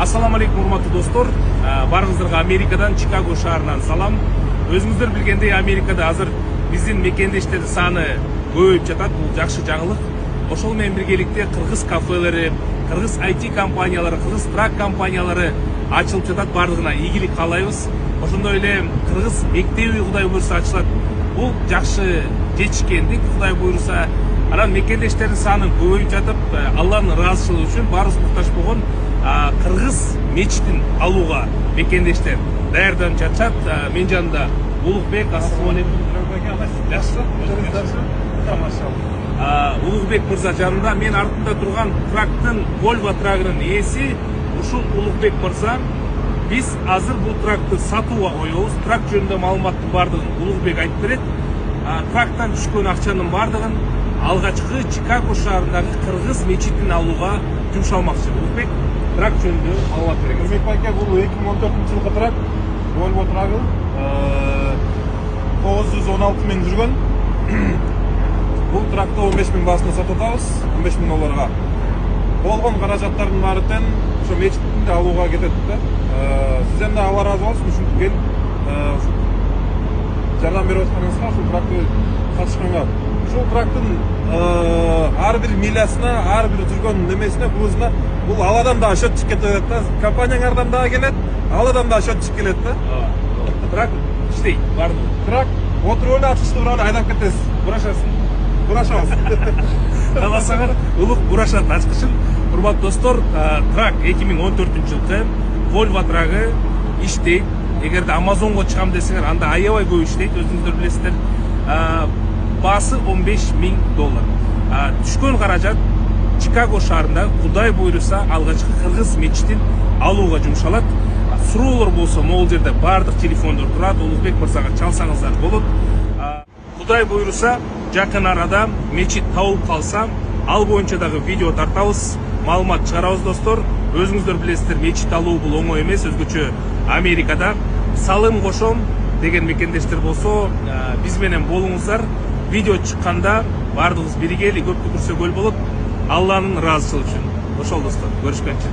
Ассаламу алейкум, урматтуу достор. Барыңыздарга Америкадан, Чикаго шаарынан салам. Өзүңүздөр билгендей, Америкада азыр биздин мекендештердин саны көбөйүп жатат. Бул жакшы жаңылык. Ошол менен биргеликте кыргыз кафелери, кыргыз IT компаниялары, кыргыз трак компаниялары ачылып жатат. Бардыгына ийгилик каалайбыз. Ошондой эле кыргыз мектеби Кудай буйруса ачылат. Бул жакшы жетишкендик, Кудай буйруса. Анан мекендештердин саны көбөйүп жатып, Алланын ыраазычылыгы үчүн баарыбыз муктаж болгон кыргыз мечитин алууга мекендештер даярданып жатышат. Мен жанымда Улукбек, ассаламу алейкум. Улукбек мырза жанымда. Мен артында турган трактын, Volvo трагынын ээси ушул Улукбек мырза. Биз азыр бул тракты сатууга коебуз. Трак жөнүндө маалыматтын бардыгын Улукбек айтып берет. Трактан түшкөн акчанын бардыгын алгачкы Чикаго шаарындагы кыргыз мечитин алууга жумшалмакчы. Улукбек трак жөнүндө маалымат бериңиз. Улукбек байке, бул 2014-жылкы трак, Volvo трагы 916 миң жүргөн. Бул тракты 15 миң баасына сатып атабыз, 15 миң долларга. Болгон каражаттардын баары тең ошо мечитти алууга кетет да. Сизден да Алла ыраазы болсун, ушинтип келип жардам берип атканыңызга, ушул тракты сатышканга. Ушул трактын ар бир милясына, ар бир жүргөн немесине, бузуна бул Алладан да счетчик кетет да. Компанияңардан да келет, Алладан да счетчик келет да. Трак иштейт, бардыгы. Трак отуруп эле ачышты бирок айдап кетесиз. Бурашасың. Бурашабыз. Кааласаңар, Улук бурашат ачкычын. Урматтуу достор, трак 2014-жылкы Volvo трагы иштейт. Эгерде Amazonго чыгам десеңер, анда аябай көп иштейт, өзүңүздөр билесиздер. Баасы 15 миң доллар. Түшкөн каражат Чикаго шаарында Кудай буйруса алгачкы кыргыз мечитин алууга жумшалат. Суроолор болсо могул жерде бардык телефондор турат. Улукбек мырзага чалсаңыздар болот. Кудай буйруса жакын арада мечит табылып калса, ал боюнча дагы видео тартабыз, маалымат чыгарабыз достор. Өзүңүздөр билесиздер, мечит алуу бул оңой эмес, өзгөчө Америкада. Салым кошом деген мекендештер болсо, биз менен болуңуздар. Видео чыкканда бардыгыбыз биригели, көптү көрсөгөл болот. Алланын ыраазычылыгы үчүн. Ошол достор, көрүшкөнчө.